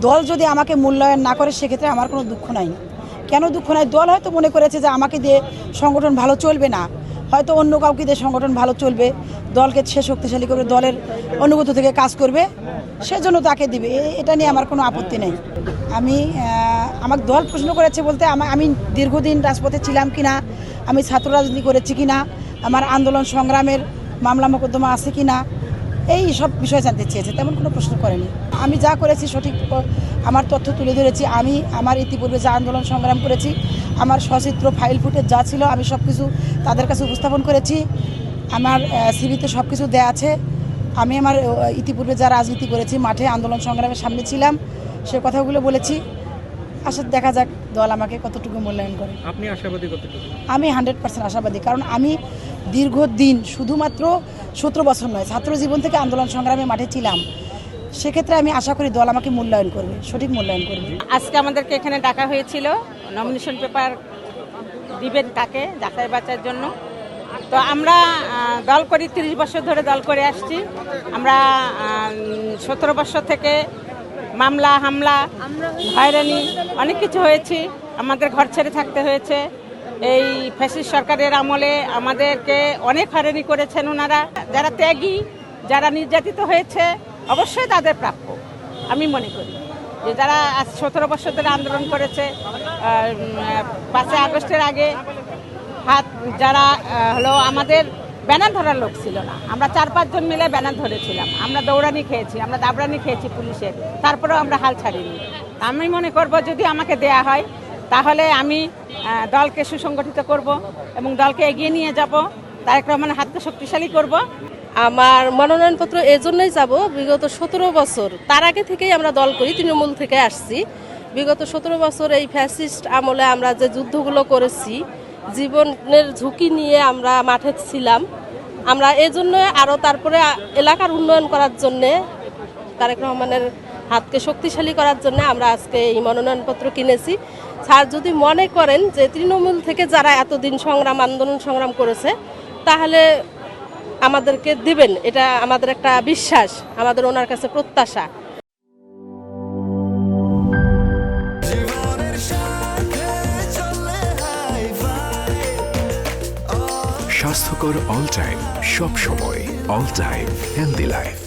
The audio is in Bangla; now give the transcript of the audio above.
দল যদি আমাকে মূল্যায়ন না করে সেক্ষেত্রে আমার কোনো দুঃখ নাই। কেন দুঃখ নাই? দল হয়তো মনে করেছে যে আমাকে দিয়ে সংগঠন ভালো চলবে না, হয়তো অন্য কাউকে দিয়ে সংগঠন ভালো চলবে, দলকে সে শক্তিশালী করবে, দলের অনুগত থেকে কাজ করবে, সেজন্য তাকে দিবে। এটা নিয়ে আমার কোনো আপত্তি নেই। আমার দল প্রশ্ন করেছে বলতে আমি দীর্ঘদিন রাজপথে ছিলাম কিনা, আমি ছাত্র রাজনীতি করেছি কিনা, আমার আন্দোলন সংগ্রামের মামলা মোকদ্দমা আছে কিনা, এই সব বিষয় জানতে চেয়েছে, তেমন কোনো প্রশ্ন করেনি। আমি যা করেছি সঠিক আমার তথ্য তুলে ধরেছি। আমি আমার ইতিপূর্বে যা আন্দোলন সংগ্রাম করেছি, আমার সচিত্র ফাইল ফুটেজ যা ছিল আমি সব কিছু তাদের কাছে উপস্থাপন করেছি। আমার সিভিতে সব কিছু দেয়া আছে। আমি আমার ইতিপূর্বে যা রাজনীতি করেছি, মাঠে আন্দোলন সংগ্রামের সামনে ছিলাম, সে কথাগুলো বলেছি। আশা দেখা যাক দল আমাকে কতটুকু মূল্যায়ন করে। আপনি আশাবাদী কতটুকু? আমি 100% আশাবাদী, কারণ আমি দীর্ঘদিন, শুধুমাত্র 17 বছর নয়, ছাত্র জীবন থেকে আন্দোলন সংগ্রামে মাঠে ছিলাম। সেক্ষেত্রে আমি আশা করি দল আমাকে মূল্যায়ন করবে, সঠিক মূল্যায়ন করবে। আজকে আমাদেরকে এখানে ডাকা হয়েছিল নমিনেশন পেপার দিবেন কাকে যাচাই বাছাইয়ের জন্য। তো আমরা দল করি, 30 বছর ধরে দল করে আসছি। আমরা 17 বছর থেকে মামলা হামলা হয়রানি অনেক কিছু হয়েছি, আমাদের ঘর ছেড়ে থাকতে হয়েছে। এই ফ্যাসিস্ট সরকারের আমলে আমাদেরকে অনেক হয়রানি করেছেন ওনারা। যারা ত্যাগী, যারা নির্যাতিত হয়েছে, অবশ্যই তাদের প্রাপ্য। আমি মনে করি যে যারা আজ 17 বছর ধরে আন্দোলন করেছে, 5 আগস্টের আগে যারা হলো আমাদের ব্যানার ধরার লোক ছিল না, আমরা 4-5 জন মিলে ব্যানার ধরেছিলাম, আমরা দৌড়ানি খেয়েছি, আমরা দাবরানি খেয়েছি পুলিশের, তারপরেও আমরা হাল ছাড়িনি। আমি মনে করব যদি আমাকে দেয়া হয় তাহলে আমি দলকে সুসংগঠিত করব এবং দলকে এগিয়ে নিয়ে যাব, তারেক রহমানের হাতকে শক্তিশালী করব। আমার মনোনয়নপত্র এজন্যই যাব, বিগত 17 বছর তার আগে থেকেই আমরা দল করি, তৃণমূল থেকে আসছি। বিগত 17 বছর এই ফ্যাসিস্ট আমলে আমরা যে যুদ্ধগুলো করেছি, জীবনের ঝুঁকি নিয়ে আমরা মাঠে ছিলাম। আমরা এজন্য আরও তারপরে এলাকার উন্নয়ন করার জন্যে, তারেক রহমানের হাতকে শক্তিশালী করার জন্য আমরা আজকে এই মনোনয়নপত্র কিনেছি। স্যার যদি মনে করেন যে তৃণমূল থেকে যারা এতদিন আন্দোলন সংগ্রাম করেছে, তাহলে আমাদেরকে দিবেন, এটা আমাদের একটা বিশ্বাস, আমাদের ওনার কাছে প্রত্যাশা। স্বাস্থ্যকর অল টাইম, সব সময় অল টাইম হেলদি লাইফ।